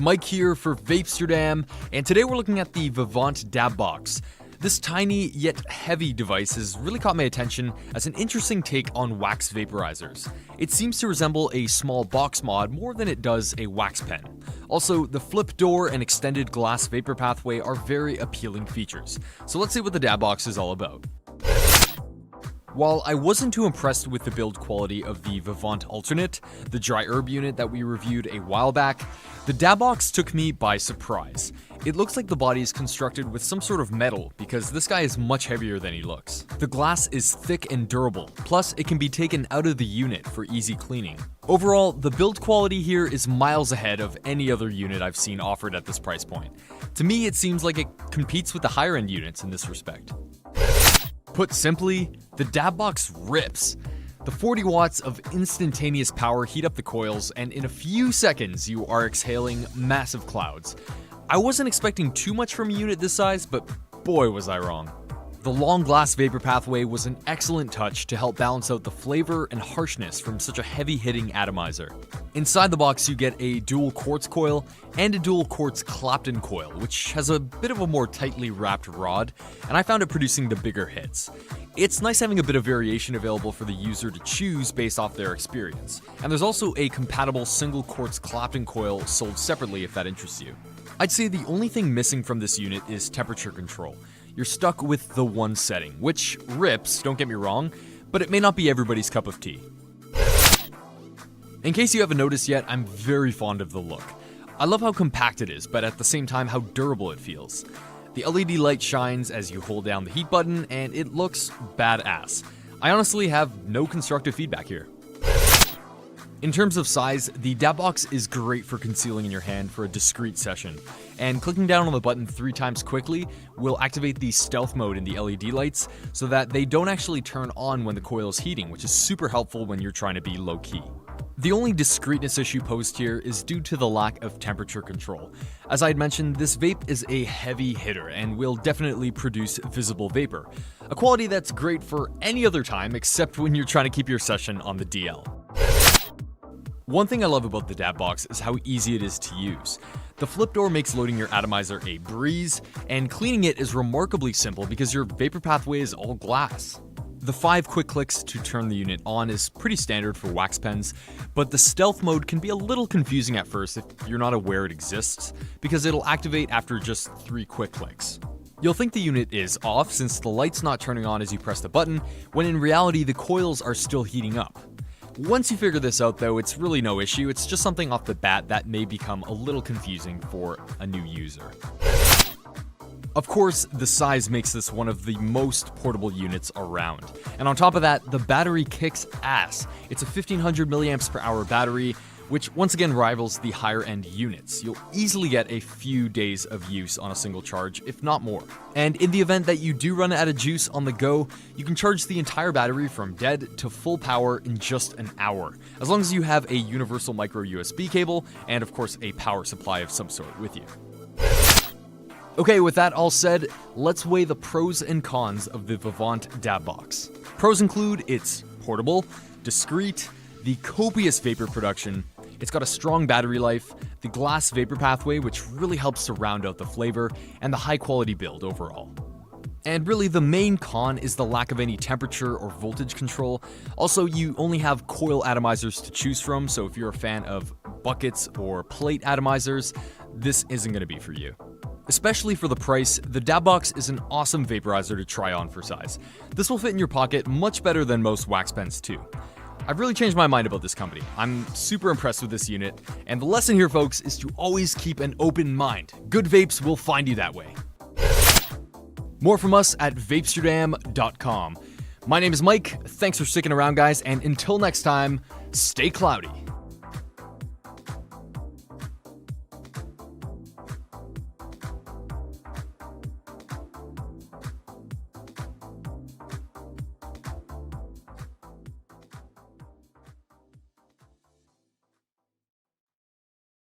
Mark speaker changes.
Speaker 1: Mike here for Vapesterdam, and today we're looking at the Vivant DaBox. This tiny yet heavy device has really caught my attention as an interesting take on wax vaporizers. It seems to resemble a small box mod more than it does a wax pen. Also, the flip door and extended glass vapor pathway are very appealing features. So let's see what the DaBox is all about. While I wasn't too impressed with the build quality of the Vivant Alternate, the dry herb unit that we reviewed a while back, the DaBox took me by surprise. It looks like the body is constructed with some sort of metal because this guy is much heavier than he looks. The glass is thick and durable, plus it can be taken out of the unit for easy cleaning. Overall, the build quality here is miles ahead of any other unit I've seen offered at this price point. To me, it seems like it competes with the higher end units in this respect. Put simply, the DaBox rips. The 40 watts of instantaneous power heat up the coils, and in a few seconds you are exhaling massive clouds. I wasn't expecting too much from a unit this size, but boy was I wrong. The long glass vapor pathway was an excellent touch to help balance out the flavor and harshness from such a heavy-hitting atomizer. Inside the box you get a dual quartz coil and a dual quartz Clapton coil, which has a bit of a more tightly wrapped rod, and I found it producing the bigger hits. It's nice having a bit of variation available for the user to choose based off their experience. And there's also a compatible single quartz Clapton coil sold separately if that interests you. I'd say the only thing missing from this unit is temperature control. You're stuck with the one setting, which rips, don't get me wrong, but it may not be everybody's cup of tea. In case you haven't noticed yet, I'm very fond of the look. I love how compact it is, but at the same time how durable it feels. The LED light shines as you hold down the heat button, and it looks badass. I honestly have no constructive feedback here. In terms of size, the DaBox is great for concealing in your hand for a discreet session, and clicking down on the button 3 times quickly will activate the stealth mode in the LED lights so that they don't actually turn on when the coil is heating, which is super helpful when you're trying to be low-key. The only discreetness issue posed here is due to the lack of temperature control. As I had mentioned, this vape is a heavy hitter and will definitely produce visible vapor, a quality that's great for any other time except when you're trying to keep your session on the DL. One thing I love about the DaBox is how easy it is to use. The flip door makes loading your atomizer a breeze, and cleaning it is remarkably simple because your vapor pathway is all glass. The 5 quick clicks to turn the unit on is pretty standard for wax pens, but the stealth mode can be a little confusing at first if you're not aware it exists, because it'll activate after just 3 quick clicks. You'll think the unit is off since the light's not turning on as you press the button, when in reality the coils are still heating up. Once you figure this out though, it's really no issue, it's just something off the bat that may become a little confusing for a new user. Of course, the size makes this one of the most portable units around. And on top of that, the battery kicks ass. It's a 1500 mAh battery, which once again rivals the higher end units. You'll easily get a few days of use on a single charge, if not more. And in the event that you do run out of juice on the go, you can charge the entire battery from dead to full power in just an hour, as long as you have a universal micro USB cable and of course a power supply of some sort with you. Okay, with that all said, let's weigh the pros and cons of the Vivant DaBox. Pros include it's portable, discreet, the copious vapor production, it's got a strong battery life, the glass vapor pathway which really helps to round out the flavor, and the high quality build overall. And really the main con is the lack of any temperature or voltage control. Also, you only have coil atomizers to choose from, so if you're a fan of buckets or plate atomizers, this isn't going to be for you. Especially for the price, the DaBox is an awesome vaporizer to try on for size. This will fit in your pocket much better than most wax pens too. I've really changed my mind about this company. I'm super impressed with this unit, and the lesson here, folks, is to always keep an open mind. Good vapes will find you that way. More from us at Vapesterdam.com. My name is Mike, thanks for sticking around guys, and until next time, stay cloudy.